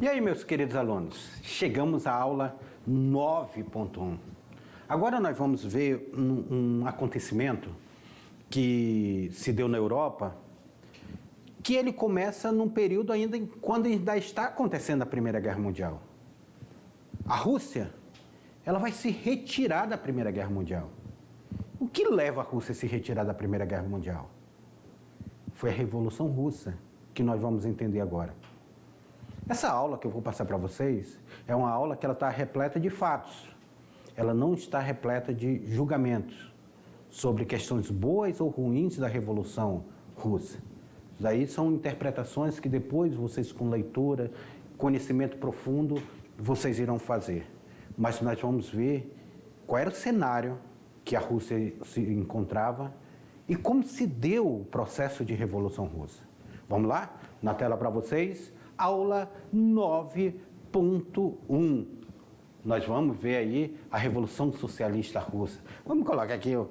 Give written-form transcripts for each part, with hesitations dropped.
E aí, meus queridos alunos, chegamos à aula 9.1. Agora nós vamos ver um acontecimento que se deu na Europa, que ele começa num período quando ainda está acontecendo a Primeira Guerra Mundial. A Rússia, ela vai se retirar da Primeira Guerra Mundial. O que leva a Rússia a se retirar da Primeira Guerra Mundial? Foi a Revolução Russa, que nós vamos entender agora. Essa aula que eu vou passar para vocês é uma aula que ela está repleta de fatos. Ela não está repleta de julgamentos sobre questões boas ou ruins da Revolução Russa. Daí são interpretações que depois vocês, com leitura, conhecimento profundo, vocês irão fazer. Mas nós vamos ver qual era o cenário que a Rússia se encontrava e como se deu o processo de Revolução Russa. Vamos lá? Na tela para vocês, aula 9.1. Nós vamos ver aí a Revolução Socialista Russa. Vamos colocar aqui o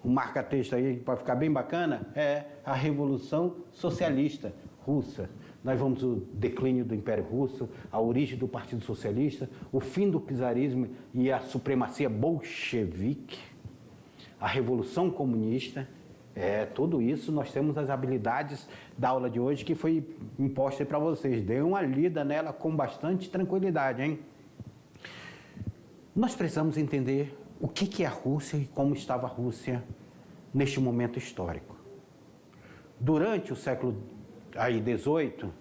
marca-texto aí para ficar bem bacana. É a Revolução Socialista Russa. Nós vamos o declínio do Império Russo, a origem do Partido Socialista, o fim do czarismo e a supremacia bolchevique, a Revolução Comunista. Tudo isso nós temos as habilidades da aula de hoje que foi imposta para vocês. Dê uma lida nela com bastante tranquilidade, hein? Nós precisamos entender o que é a Rússia e como estava a Rússia neste momento histórico. Durante o século XVIII,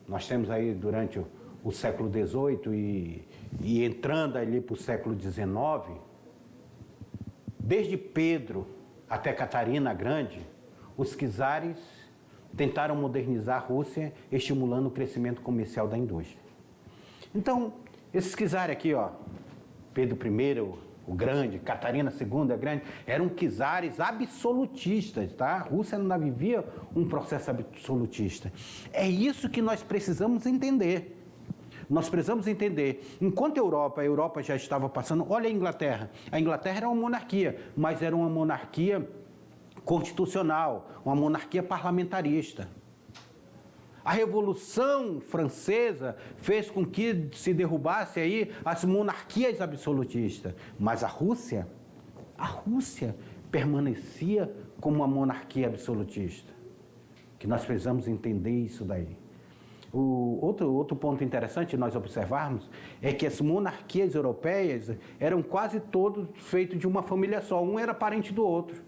nós temos aí durante o século XVIII e entrando ali para o século XIX, desde Pedro até Catarina a Grande, os czares tentaram modernizar a Rússia, estimulando o crescimento comercial da indústria. Então, esses czares aqui, ó, Pedro I, o Grande, Catarina II, a Grande, eram czares absolutistas, tá? A Rússia não vivia um processo absolutista. É isso que nós precisamos entender. Nós precisamos entender, enquanto a Europa já estava passando, olha a Inglaterra era uma monarquia, mas era uma monarquia constitucional, uma monarquia parlamentarista. A Revolução Francesa fez com que se derrubasse aí as monarquias absolutistas, mas a Rússia permanecia como uma monarquia absolutista. Que nós precisamos entender isso daí. Outro ponto interessante nós observarmos é que as monarquias europeias eram quase todos feitos de uma família só, um era parente do outro.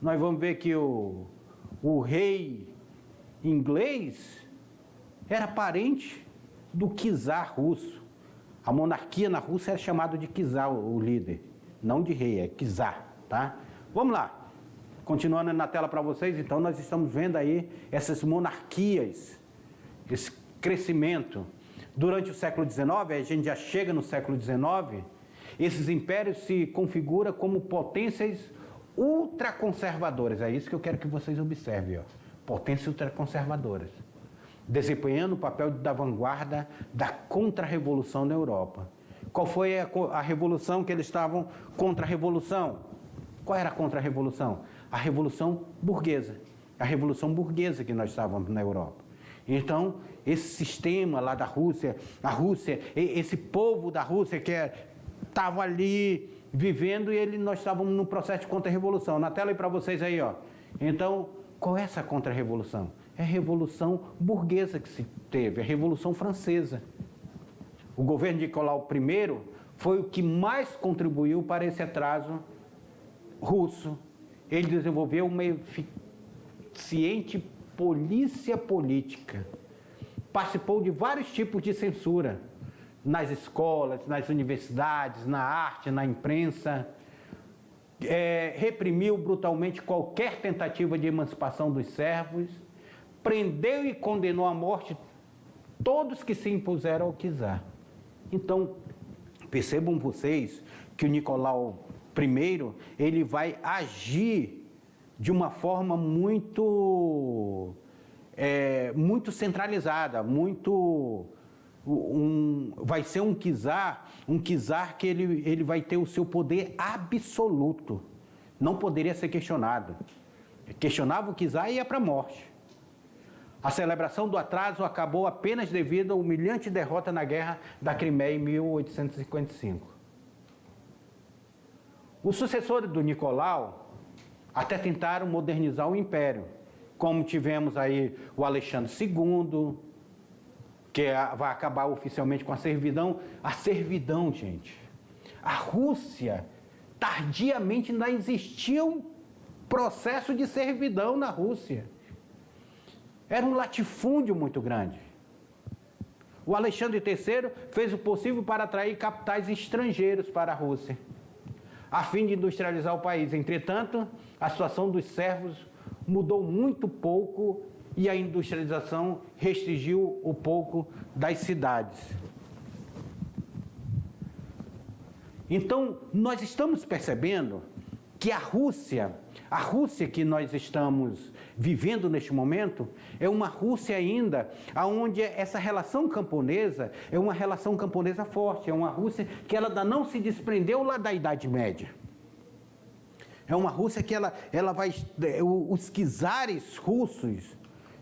Nós vamos ver que o rei inglês era parente do czar russo. A monarquia na Rússia era chamado de czar, o líder, não de rei, é czar, tá? Vamos lá, continuando na tela para vocês, então nós estamos vendo aí essas monarquias, esse crescimento. Durante o século XIX, a gente já chega no século XIX, esses impérios se configuram como potências ultraconservadoras. É isso que eu quero que vocês observem, ó. Potências ultraconservadoras, desempenhando o papel da vanguarda da contra-revolução na Europa. Qual foi a revolução que eles estavam contra a revolução? Qual era a contra-revolução? A revolução burguesa. A revolução burguesa que nós estávamos na Europa. Então, esse sistema lá da Rússia, esse povo da Rússia que estava ali vivendo e nós estávamos num processo de contra-revolução. Na tela aí para vocês aí, ó. Então, qual é essa contra-revolução? É a Revolução Burguesa que se teve, a Revolução Francesa. O governo de Nicolau I foi o que mais contribuiu para esse atraso russo. Ele desenvolveu uma eficiente polícia política. Participou de vários tipos de censura, nas escolas, nas universidades, na arte, na imprensa. Reprimiu brutalmente qualquer tentativa de emancipação dos servos, prendeu e condenou à morte todos que se impuseram ao czar. Então, percebam vocês que o Nicolau I, ele vai agir de uma forma muito centralizada, vai ser um czar que ele vai ter o seu poder absoluto. Não poderia ser questionado. Questionava o czar e ia para a morte. A celebração do atraso acabou apenas devido à humilhante derrota na Guerra da Crimeia em 1855. Os sucessores do Nicolau até tentaram modernizar o Império, como tivemos aí o Alexandre II, que vai acabar oficialmente com a servidão. A servidão, gente. A Rússia, tardiamente, ainda existia um processo de servidão na Rússia. Era um latifúndio muito grande. O Alexandre III fez o possível para atrair capitais estrangeiros para a Rússia, a fim de industrializar o país. Entretanto, a situação dos servos mudou muito pouco e a industrialização restringiu um pouco das cidades. Então, nós estamos percebendo que a Rússia que nós estamos vivendo neste momento, é uma Rússia ainda onde essa relação camponesa é uma relação camponesa forte, é uma Rússia que ela ainda não se desprendeu lá da Idade Média. É uma Rússia que ela vai... Os czares russos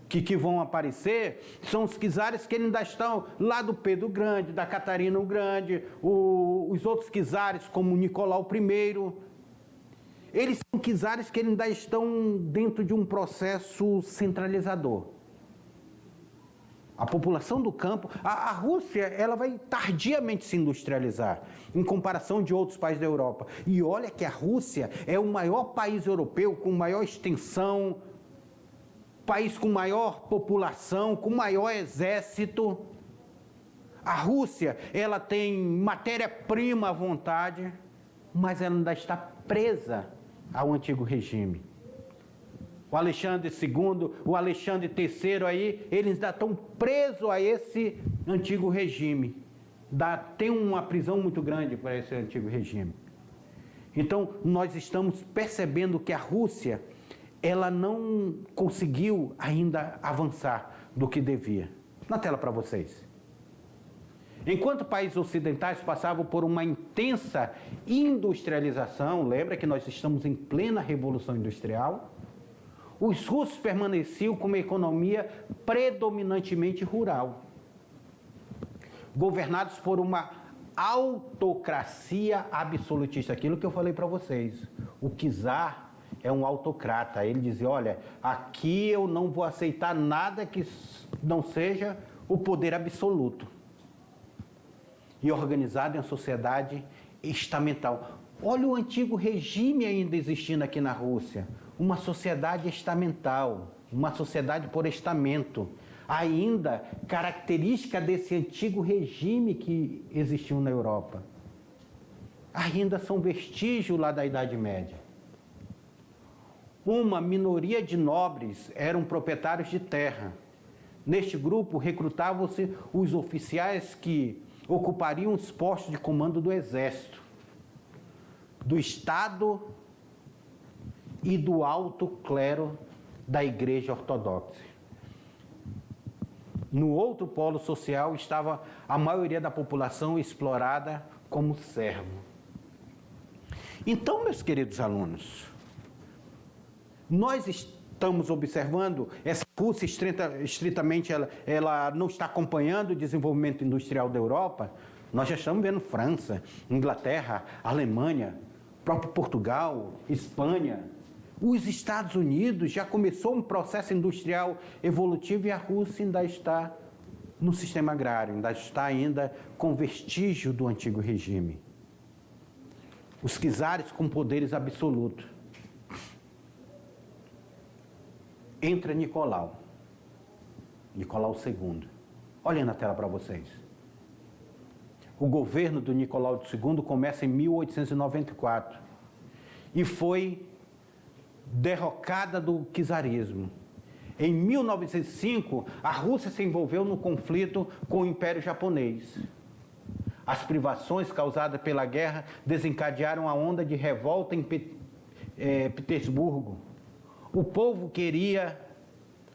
que vão aparecer são os czares que ainda estão lá do Pedro Grande, da Catarina o Grande, os outros czares como Nicolau I. Eles são czares que ainda estão dentro de um processo centralizador. A população do campo... A Rússia ela vai tardiamente se industrializar, em comparação de outros países da Europa. E olha que a Rússia é o maior país europeu, com maior extensão, país com maior população, com maior exército. A Rússia ela tem matéria-prima à vontade, mas ela ainda está presa ao antigo regime. O Alexandre II, o Alexandre III aí, eles ainda estão presos a esse antigo regime. Tem uma prisão muito grande para esse antigo regime. Então, nós estamos percebendo que a Rússia, ela não conseguiu ainda avançar do que devia. Na tela para vocês. Enquanto países ocidentais passavam por uma intensa industrialização, lembra que nós estamos em plena Revolução Industrial, os russos permaneciam com uma economia predominantemente rural, governados por uma autocracia absolutista. Aquilo que eu falei para vocês. O czar é um autocrata. Ele dizia, olha, aqui eu não vou aceitar nada que não seja o poder absoluto. E organizado em uma sociedade estamental. Olha o antigo regime ainda existindo aqui na Rússia. Uma sociedade estamental, uma sociedade por estamento. Ainda característica desse antigo regime que existiu na Europa. Ainda são vestígios lá da Idade Média. Uma minoria de nobres eram proprietários de terra. Neste grupo recrutavam-se os oficiais que ocupariam os postos de comando do exército, do Estado e do alto clero da Igreja Ortodoxa. No outro polo social estava a maioria da população explorada como servo. Então, meus queridos alunos, nós estamos observando essa Rússia estritamente, ela não está acompanhando o desenvolvimento industrial da Europa. Nós já estamos vendo França, Inglaterra, Alemanha, próprio Portugal, Espanha. Os Estados Unidos já começou um processo industrial evolutivo e a Rússia ainda está no sistema agrário, ainda está ainda com vestígio do antigo regime. Os czares com poderes absolutos. Entra Nicolau II. Olhem na tela para vocês. O governo do Nicolau II começa em 1894 e foi derrocada do czarismo. Em 1905, a Rússia se envolveu no conflito com o Império Japonês. As privações causadas pela guerra desencadearam a onda de revolta em Petersburgo. O povo queria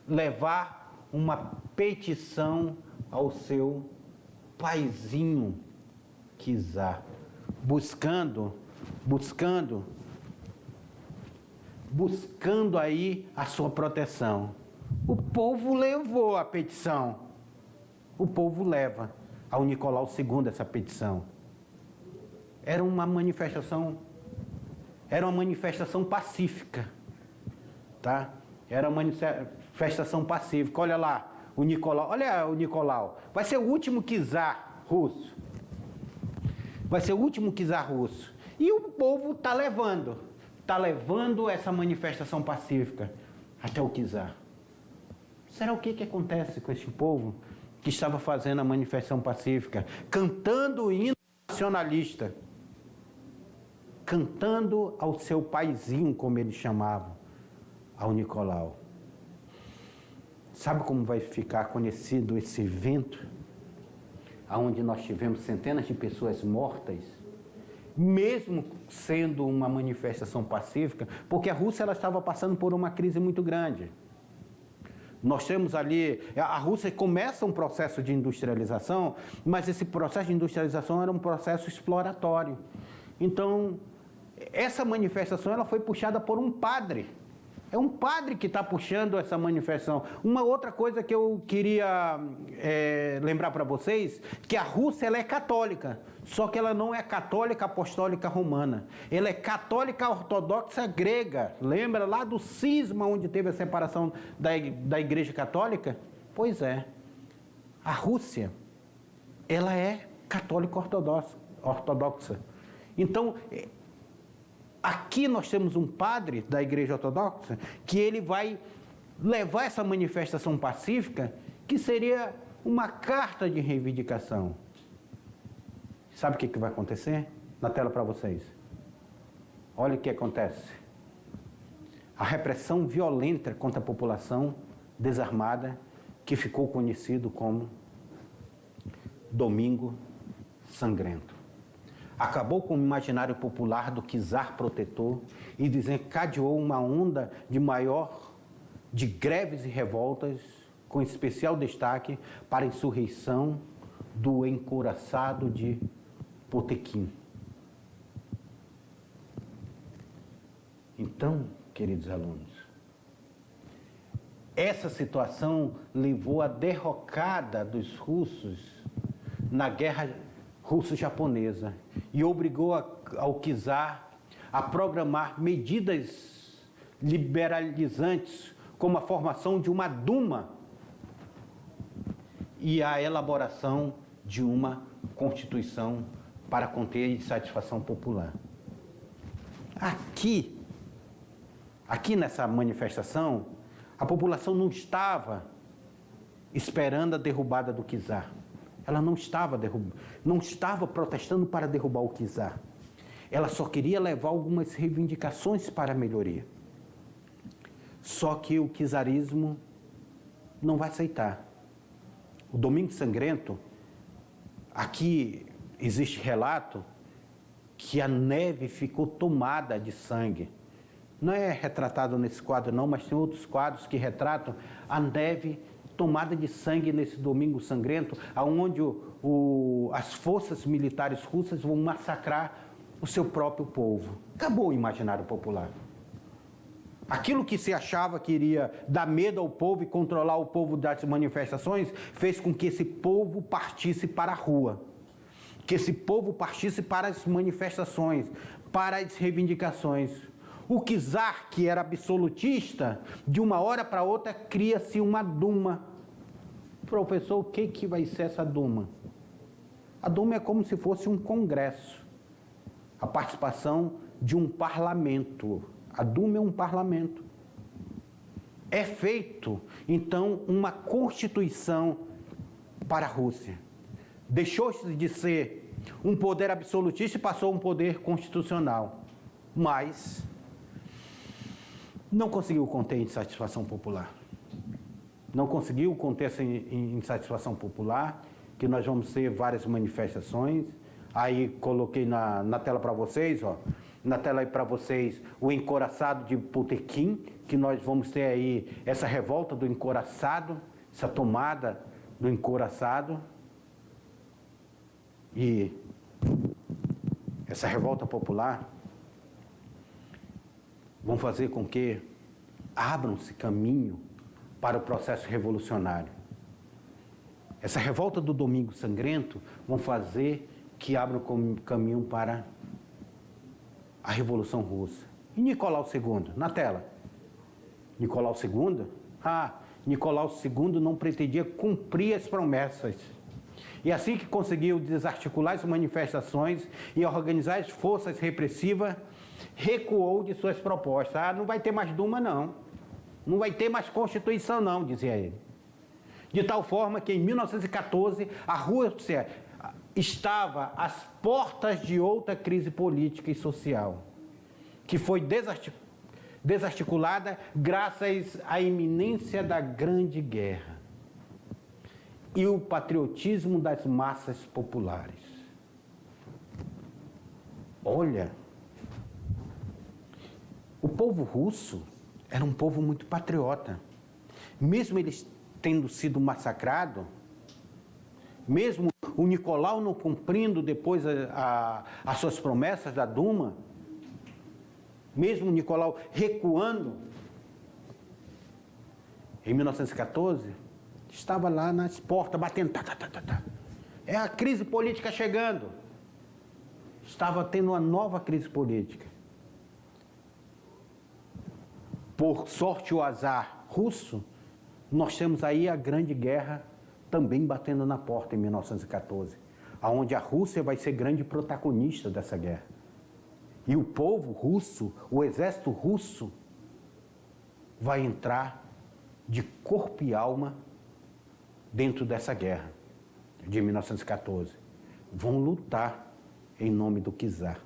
levar uma petição ao seu paizinho czar, buscando aí a sua proteção. O povo levou a petição. O povo leva ao Nicolau II essa petição. Era uma manifestação pacífica, tá? Era uma manifestação pacífica. Olha lá, o Nicolau. Vai ser o último czar russo. Vai ser o último czar russo. E o povo está levando essa manifestação pacífica até o czar. Será o que acontece com este povo que estava fazendo a manifestação pacífica, cantando o hino nacionalista, cantando ao seu paizinho, como eles chamavam, ao Nicolau? Sabe como vai ficar conhecido esse evento, onde nós tivemos centenas de pessoas mortas, mesmo sendo uma manifestação pacífica, porque a Rússia ela estava passando por uma crise muito grande. Nós temos ali, a Rússia começa um processo de industrialização, mas esse processo de industrialização era um processo exploratório. Então, essa manifestação ela foi puxada por um padre. É um padre que está puxando essa manifestação. Uma outra coisa que eu queria lembrar para vocês, que a Rússia ela é católica, só que ela não é católica apostólica romana. Ela é católica ortodoxa grega. Lembra lá do cisma, onde teve a separação da Igreja Católica? Pois é. A Rússia, ela é católica ortodoxa. Então, aqui nós temos um padre da Igreja Ortodoxa que ele vai levar essa manifestação pacífica, que seria uma carta de reivindicação. Sabe o que vai acontecer? Na tela para vocês. Olha o que acontece. A repressão violenta contra a população desarmada, que ficou conhecido como Domingo Sangrento. Acabou com o imaginário popular do czar protetor e desencadeou uma onda de greves e revoltas, com especial destaque para a insurreição do encouraçado de Potemkin. Então, queridos alunos, essa situação levou à derrocada dos russos na guerra russo-japonesa e obrigou ao czar a programar medidas liberalizantes, como a formação de uma Duma e a elaboração de uma Constituição para conter a insatisfação popular. Aqui nessa manifestação, a população não estava esperando a derrubada do czar. Ela não estava protestando para derrubar o czar. Ela só queria levar algumas reivindicações para a melhoria. Só que o czarismo não vai aceitar. O Domingo Sangrento, aqui existe relato que a neve ficou tomada de sangue. Não é retratado nesse quadro não, mas tem outros quadros que retratam a neve tomada de sangue nesse Domingo Sangrento, onde as forças militares russas vão massacrar o seu próprio povo. Acabou o imaginário popular. Aquilo que se achava que iria dar medo ao povo e controlar o povo das manifestações, fez com que esse povo partisse para a rua. Que esse povo partisse para as manifestações, para as reivindicações. O czar, que era absolutista, de uma hora para outra cria-se uma Duma. Professor, o que vai ser essa Duma? A Duma é como se fosse um congresso. A participação de um parlamento. A Duma é um parlamento. É feito, então, uma constituição para a Rússia. Deixou-se de ser um poder absolutista e passou a um poder constitucional. Mas não conseguiu conter a insatisfação popular. Não conseguiu conter essa insatisfação popular, que nós vamos ter várias manifestações. Aí coloquei na tela para vocês, ó. Na tela aí para vocês o encouraçado de Potemkin, que nós vamos ter aí essa revolta do encouraçado, essa tomada do encouraçado. E essa revolta popular vão fazer com que abram-se caminho para o processo revolucionário. Essa revolta do Domingo Sangrento vão fazer que abra o caminho para a Revolução Russa. E Nicolau II, na tela. Nicolau II? Nicolau II não pretendia cumprir as promessas. E assim que conseguiu desarticular as manifestações e organizar as forças repressivas, recuou de suas propostas. Não vai ter mais Duma, não. Não vai ter mais Constituição, não, dizia ele. De tal forma que, em 1914, a Rússia estava às portas de outra crise política e social, que foi desarticulada graças à iminência da Grande Guerra e o patriotismo das massas populares. Olha, o povo russo era um povo muito patriota. Mesmo eles tendo sido massacrados, mesmo o Nicolau não cumprindo depois as suas promessas da Duma, mesmo o Nicolau recuando, em 1914, estava lá nas portas, batendo, É a crise política chegando. Estava tendo uma nova crise política. Por sorte ou azar russo, nós temos aí a Grande Guerra também batendo na porta em 1914, onde a Rússia vai ser grande protagonista dessa guerra. E o povo russo, o exército russo, vai entrar de corpo e alma dentro dessa guerra de 1914. Vão lutar em nome do czar.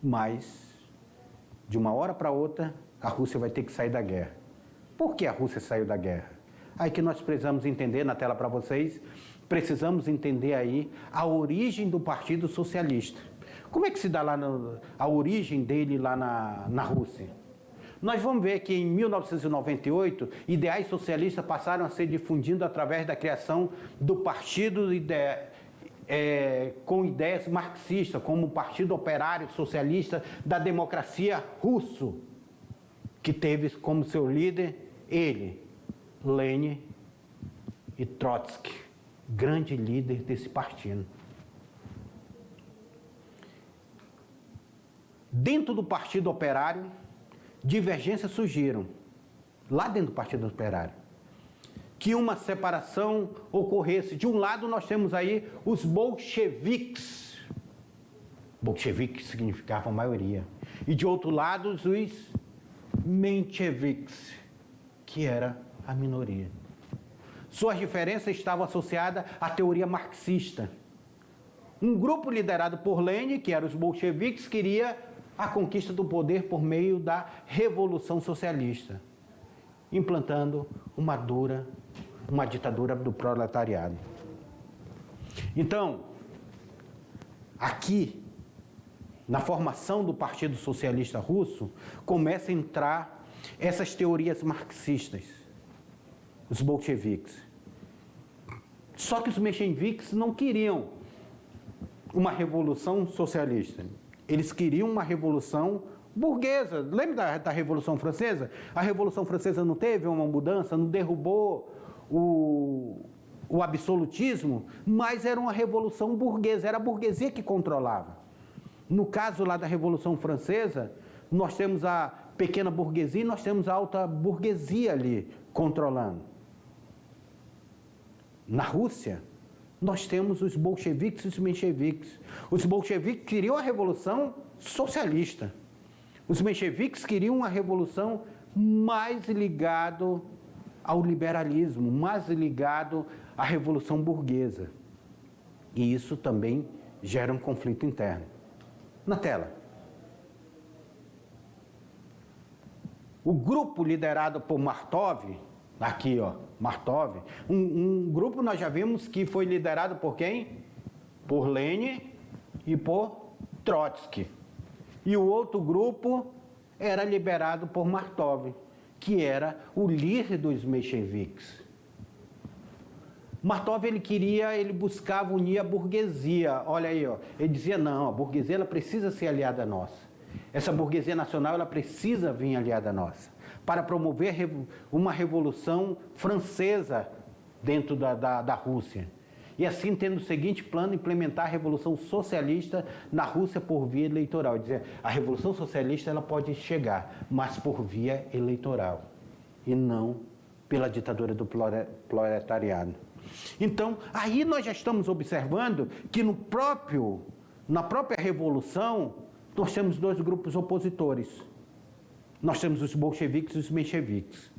Mas, de uma hora para outra, a Rússia vai ter que sair da guerra. Por que a Rússia saiu da guerra? Aí que nós precisamos entender, na tela para vocês, precisamos entender aí a origem do Partido Socialista. Como é que se dá lá a origem dele lá na Rússia? Nós vamos ver que em 1998, ideais socialistas passaram a ser difundidos através da criação do partido com ideias marxistas, como o Partido Operário Socialista da Democracia Russo, que teve como seu líder ele, Lenin e Trotsky, grande líder desse partido. Dentro do Partido Operário, divergências surgiram, lá dentro do Partido Operário, que uma separação ocorresse. De um lado nós temos aí os bolcheviques. Bolcheviques significavam maioria. E de outro lado os mencheviques, que era a minoria. Suas diferenças estavam associadas à teoria marxista. Um grupo liderado por Lenin, que eram os bolcheviques, queria a conquista do poder por meio da Revolução Socialista, implantando uma ditadura do proletariado. Então, aqui, na formação do Partido Socialista Russo, começa a entrar essas teorias marxistas, os bolcheviques. Só que os mencheviques não queriam uma revolução socialista. Eles queriam uma revolução burguesa. Lembra da Revolução Francesa? A Revolução Francesa não teve uma mudança, não derrubou o absolutismo, mas era uma revolução burguesa, era a burguesia que controlava. No caso lá da Revolução Francesa, nós temos a pequena burguesia e nós temos a alta burguesia ali controlando. Na Rússia, nós temos os bolcheviques e os mencheviques. Os bolcheviques queriam a revolução socialista. Os mencheviques queriam uma revolução mais ligada ao liberalismo, mais ligado à revolução burguesa. E isso também gera um conflito interno. Na tela. O grupo liderado por Martov, aqui ó, Martov, um grupo nós já vimos que foi liderado por quem? Por Lenin e por Trotsky. E o outro grupo era liderado por Martov, que era o líder dos mencheviques. Martov, ele buscava unir a burguesia. Olha aí, ó, ele dizia, não, a burguesia ela precisa ser aliada a nós. Essa burguesia nacional ela precisa vir aliada a nós. para promover uma revolução francesa dentro da Rússia. E assim, tendo o seguinte plano, implementar a Revolução Socialista na Rússia por via eleitoral. Dizer, a Revolução Socialista ela pode chegar, mas por via eleitoral, e não pela ditadura do proletariado. Então, aí nós já estamos observando que na própria Revolução, nós temos dois grupos opositores. Nós temos os bolcheviques e os mencheviques.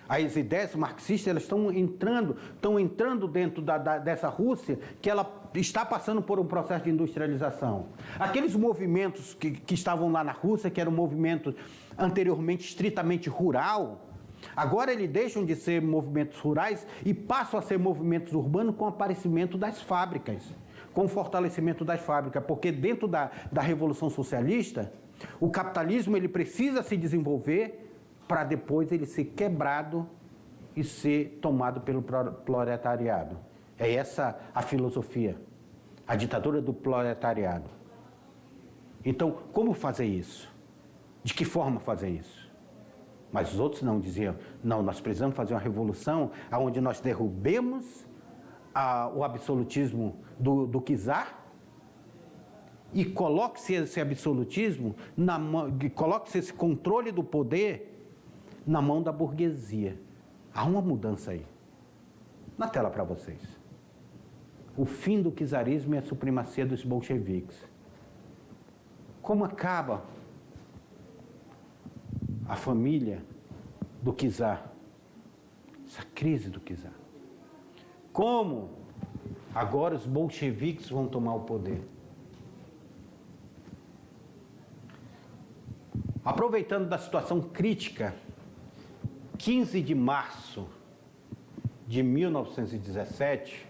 As ideias marxistas elas estão entrando dentro dessa Rússia que ela está passando por um processo de industrialização. Aqueles movimentos que estavam lá na Rússia, que eram movimentos anteriormente estritamente rural, agora eles deixam de ser movimentos rurais e passam a ser movimentos urbanos com o aparecimento das fábricas, com o fortalecimento das fábricas, porque dentro da Revolução Socialista, o capitalismo ele precisa se desenvolver para depois ele ser quebrado e ser tomado pelo proletariado. É essa a filosofia, a ditadura do proletariado. Então, como fazer isso? De que forma fazer isso? Mas os outros não diziam, não, nós precisamos fazer uma revolução onde nós derrubemos o absolutismo do czar e coloque-se esse absolutismo, coloque-se esse controle do poder na mão da burguesia. Há uma mudança aí. Na tela para vocês. O fim do czarismo e a supremacia dos bolcheviques. Como acaba a família do czar? Essa crise do czar. Como agora os bolcheviques vão tomar o poder? Aproveitando da situação crítica, 15 de março de 1917,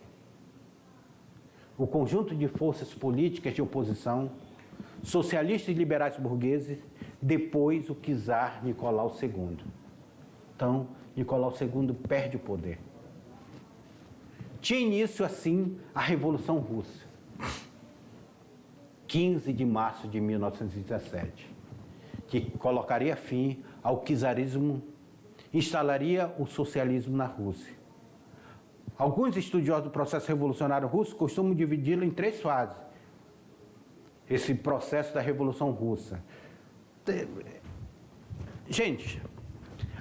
o conjunto de forças políticas de oposição, socialistas e liberais burgueses, depôs o czar Nicolau II. Então, Nicolau II perde o poder. Tinha início, assim, a Revolução Russa. 15 de março de 1917, que colocaria fim ao czarismo, instalaria o socialismo na Rússia. Alguns estudiosos do processo revolucionário russo costumam dividi-lo em 3 fases. Esse processo da Revolução Russa. Gente,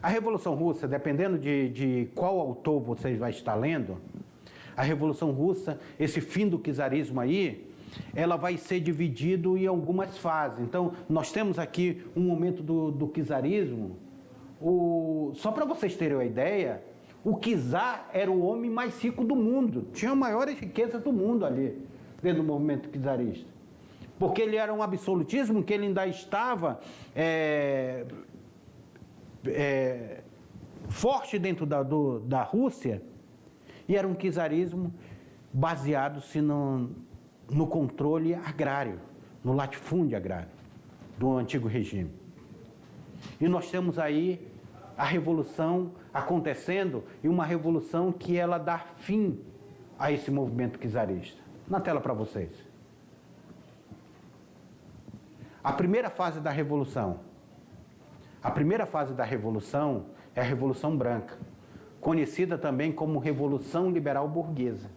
a Revolução Russa, dependendo de qual autor você vai estar lendo, a Revolução Russa, esse fim do czarismo aí, ela vai ser dividido em algumas fases. Então, nós temos aqui um momento do czarismo. Só para vocês terem uma ideia, o czar era o homem mais rico do mundo, tinha a maior riqueza do mundo ali, dentro do movimento czarista. Porque ele era um absolutismo que ele ainda estava forte dentro da Rússia, e era um czarismo baseado-se no controle agrário, no latifúndio agrário do antigo regime. E nós temos aí a revolução acontecendo, e uma revolução que ela dá fim a esse movimento czarista. Na tela para vocês. A primeira fase da revolução. A primeira fase da revolução é a Revolução Branca, conhecida também como Revolução Liberal Burguesa.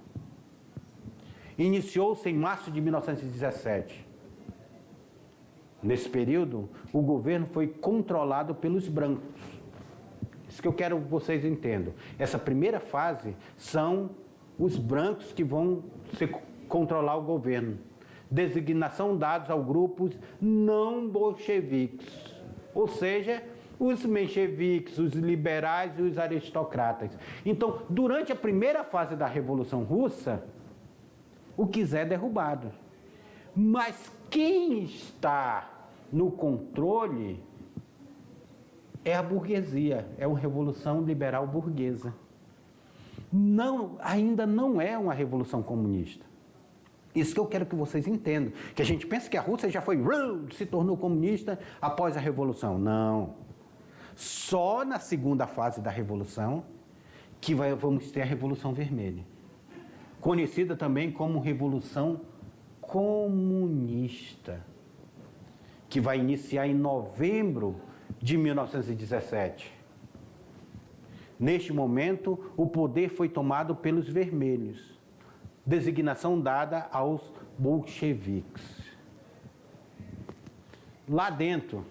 Iniciou-se em março de 1917. Nesse período, o governo foi controlado pelos brancos. Isso que eu quero que vocês entendam. Essa primeira fase são os brancos que vão controlar o governo. Designação dados aos grupos não bolcheviques, ou seja, os mencheviques, os liberais e os aristocratas. Então, durante a primeira fase da Revolução Russa, o czar é derrubado. Mas quem está no controle é a burguesia, é uma revolução liberal burguesa. Ainda não é uma revolução comunista. Isso que eu quero que vocês entendam. Que a gente pensa que a Rússia já se tornou comunista após a Revolução. Não. Só na segunda fase da Revolução que vamos ter a Revolução Vermelha. Conhecida também como Revolução Comunista. Que vai iniciar em novembro de 1917. Neste momento, o poder foi tomado pelos vermelhos, designação dada aos bolcheviques. Lá dentro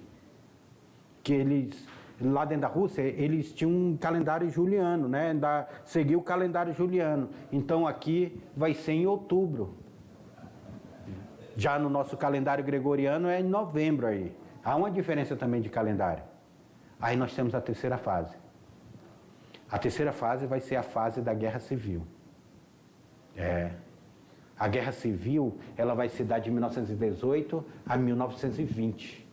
da Rússia, eles tinham um calendário juliano, né? Seguiu o calendário juliano. Então aqui vai ser em outubro. Já no nosso calendário gregoriano é em novembro aí. Há uma diferença também de calendário. Aí nós temos a terceira fase. A terceira fase vai ser a fase da Guerra Civil. A Guerra Civil, ela vai se dar de 1918 a 1920,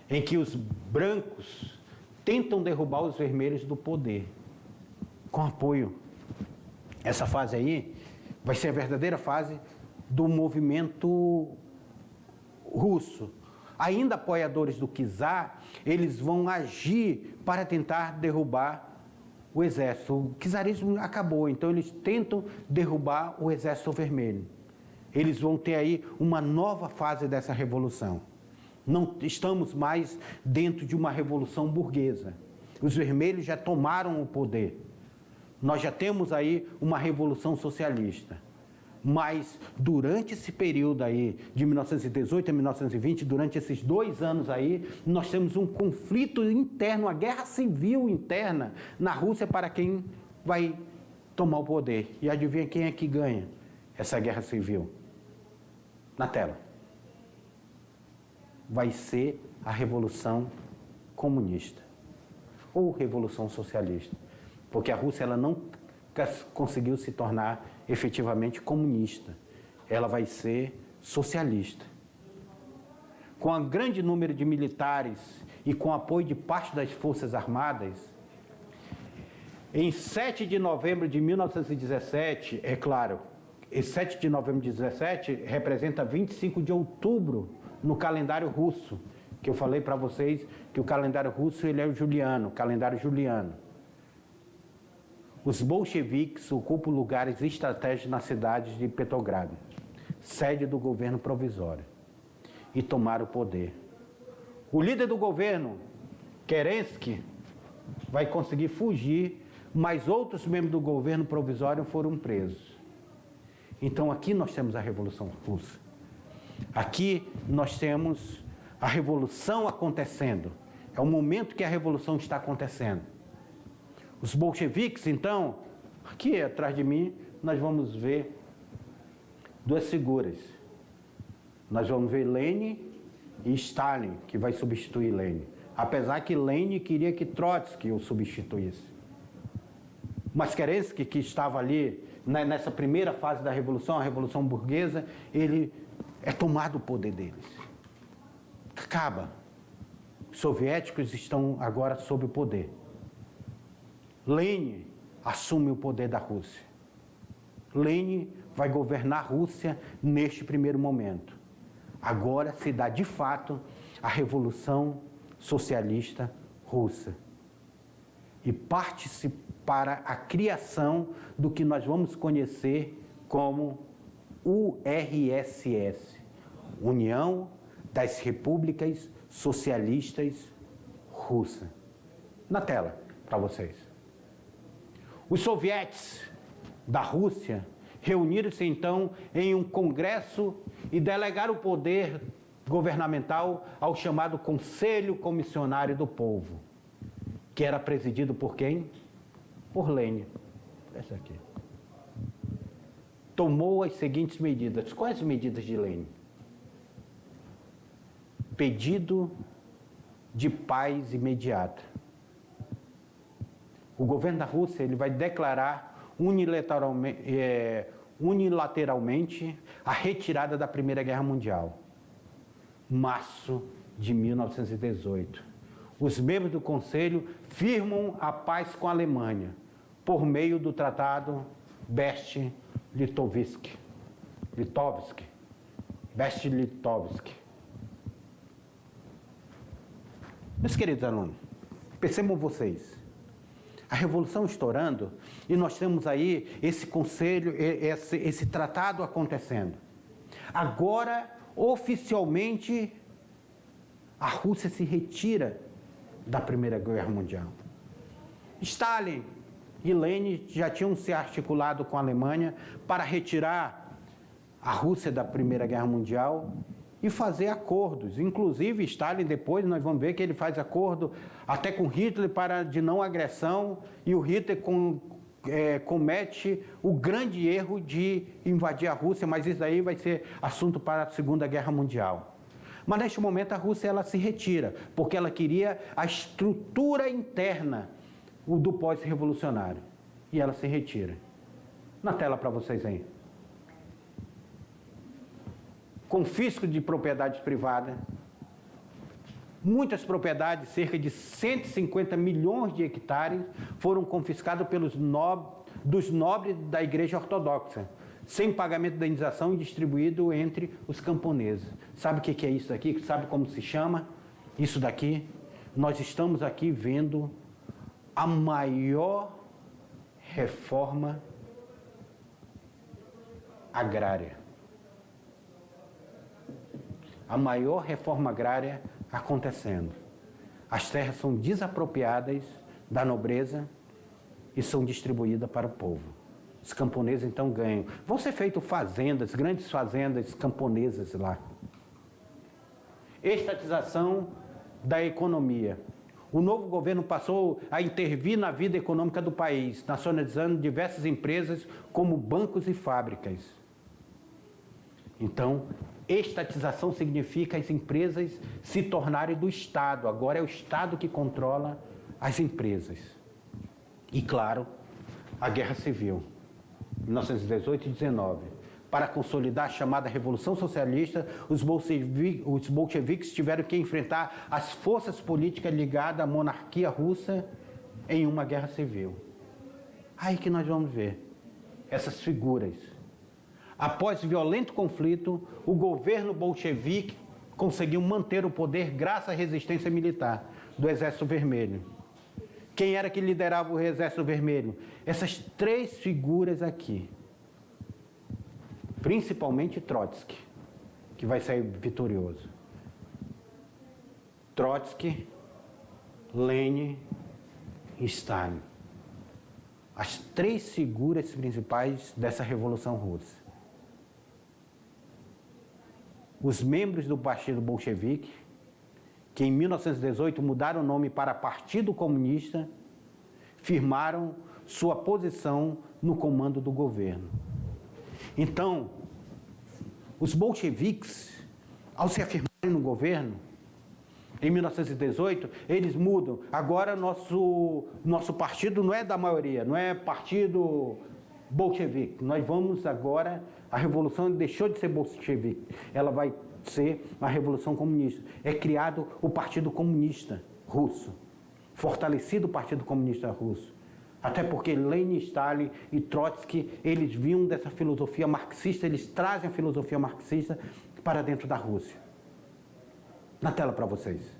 em que os brancos tentam derrubar os vermelhos do poder, com apoio. Essa fase aí vai ser a verdadeira fase do movimento russo. Ainda apoiadores do czar, eles vão agir para tentar derrubar o exército. O czarismo acabou, então eles tentam derrubar o exército vermelho. Eles vão ter aí uma nova fase dessa revolução. Não estamos mais dentro de uma revolução burguesa. Os vermelhos já tomaram o poder. Nós já temos aí uma revolução socialista. Mas durante esse período aí, de 1918 a 1920, durante esses 2 anos aí, nós temos um conflito interno, uma guerra civil interna na Rússia para quem vai tomar o poder. E adivinha quem é que ganha essa guerra civil? Na tela. Vai ser a Revolução Comunista ou Revolução Socialista, porque a Rússia ela não conseguiu se tornar efetivamente comunista. Ela vai ser socialista. Com um grande número de militares e com apoio de parte das Forças Armadas, em 7 de novembro de 1917, é claro, esse 7 de novembro de 17 representa 25 de outubro no calendário russo, que eu falei para vocês que o calendário russo ele é o juliano, calendário juliano. Os bolcheviques ocupam lugares estratégicos na cidade de Petrogrado, sede do governo provisório, e tomaram o poder. O líder do governo, Kerensky, vai conseguir fugir, mas outros membros do governo provisório foram presos. Então aqui nós temos a Revolução Russa. Aqui nós temos a revolução acontecendo. É o momento que a revolução está acontecendo. Os bolcheviques, então, aqui atrás de mim, nós vamos ver 2 figuras. Nós vamos ver Lenin e Stalin, que vai substituir Lenin. Apesar que Lenin queria que Trotsky o substituísse. Mas Kerensky, que estava ali nessa primeira fase da revolução, a revolução burguesa, ele é tomado o poder deles. Acaba. Os soviéticos estão agora sob o poder. Lenin assume o poder da Rússia. Lenin vai governar a Rússia neste primeiro momento. Agora se dá de fato a Revolução Socialista Russa. E parte-se para a criação do que nós vamos conhecer como URSS, União das Repúblicas Socialistas Russas. Na tela, para vocês. Os sovietes da Rússia reuniram-se então em um congresso e delegaram o poder governamental ao chamado Conselho Comissionário do Povo, que era presidido por quem? Por Lenin. Essa aqui. Tomou as seguintes medidas. Quais as medidas de Lenin? Pedido de paz imediata. O governo da Rússia ele vai declarar unilateralmente a retirada da Primeira Guerra Mundial. Março de 1918. Os membros do Conselho firmam a paz com a Alemanha por meio do Tratado Brest-Litovsk. Brest-Litovsk. Meus queridos alunos, percebam vocês, a revolução estourando e nós temos aí esse conselho, esse tratado acontecendo. Agora, oficialmente, a Rússia se retira da Primeira Guerra Mundial. Stalin e Lenin já tinham se articulado com a Alemanha para retirar a Rússia da Primeira Guerra Mundial e fazer acordos. Inclusive, Stalin, depois nós vamos ver que ele faz acordo até com Hitler de não agressão, e o Hitler comete o grande erro de invadir a Rússia, mas isso daí vai ser assunto para a Segunda Guerra Mundial. Mas neste momento a Rússia ela se retira, porque ela queria a estrutura interna do pós-revolucionário. E ela se retira. Na tela para vocês aí. Confisco de propriedades privadas. Muitas propriedades, cerca de 150 milhões de hectares, foram confiscados dos nobres da Igreja Ortodoxa, sem pagamento de indenização e distribuído entre os camponeses. Sabe o que é isso aqui? Sabe como se chama? Isso daqui? Nós estamos aqui vendo a maior reforma agrária. A maior reforma agrária acontecendo. As terras são desapropriadas da nobreza e são distribuídas para o povo. Os camponeses então ganham. Vão ser feitas fazendas, grandes fazendas camponesas lá. Estatização da economia. O novo governo passou a intervir na vida econômica do país, nacionalizando diversas empresas como bancos e fábricas. Então, estatização significa as empresas se tornarem do Estado. Agora é o Estado que controla as empresas. E, claro, a Guerra Civil, 1918 e 19. Para consolidar a chamada Revolução Socialista, os bolcheviques tiveram que enfrentar as forças políticas ligadas à monarquia russa em uma guerra civil. Aí que nós vamos ver essas figuras. Após violento conflito, o governo bolchevique conseguiu manter o poder graças à resistência militar do Exército Vermelho. Quem era que liderava o Exército Vermelho? Essas três figuras aqui. Principalmente Trotsky, que vai sair vitorioso. Trotsky, Lenin e Stalin. As três figuras principais dessa Revolução Russa. Os membros do Partido Bolchevique, que em 1918 mudaram o nome para Partido Comunista, firmaram sua posição no comando do governo. Então, os bolcheviques, ao se afirmarem no governo, em 1918, eles mudam. Agora, nosso partido não é da maioria, não é partido bolchevique. Nós vamos agora, a revolução deixou de ser bolchevique, ela vai ser a Revolução Comunista. É criado o Partido Comunista Russo, fortalecido o Partido Comunista Russo. Até porque Lenin, Stalin e Trotsky, eles vinham dessa filosofia marxista, eles trazem a filosofia marxista para dentro da Rússia. Na tela para vocês.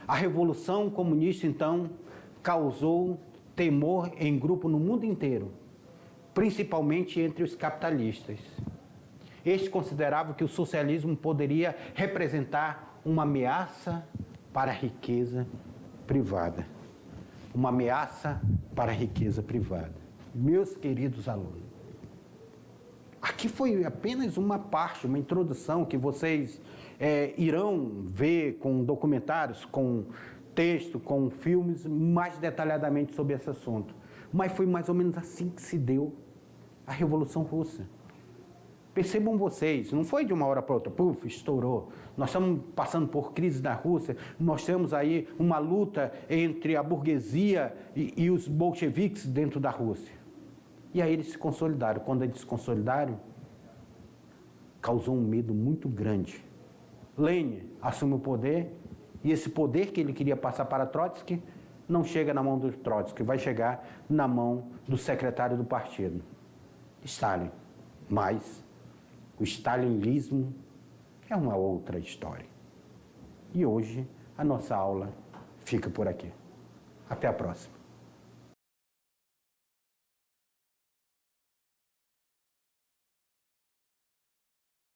A Revolução Comunista, então, causou temor em grupo no mundo inteiro, principalmente entre os capitalistas. Estes consideravam que o socialismo poderia representar uma ameaça para a riqueza privada. Uma ameaça para a riqueza privada. Meus queridos alunos, aqui foi apenas uma parte, uma introdução que vocês irão ver com documentários, com texto, com filmes, mais detalhadamente sobre esse assunto. Mas foi mais ou menos assim que se deu a Revolução Russa. Percebam vocês, não foi de uma hora para outra, puf, estourou. Nós estamos passando por crise na Rússia, nós temos aí uma luta entre a burguesia e os bolcheviques dentro da Rússia. E aí eles se consolidaram. Quando eles se consolidaram, causou um medo muito grande. Lenin assume o poder, e esse poder que ele queria passar para Trotsky, não chega na mão do Trotsky, vai chegar na mão do secretário do partido, Stalin. Mas o stalinismo é uma outra história. E hoje a nossa aula fica por aqui. Até a próxima.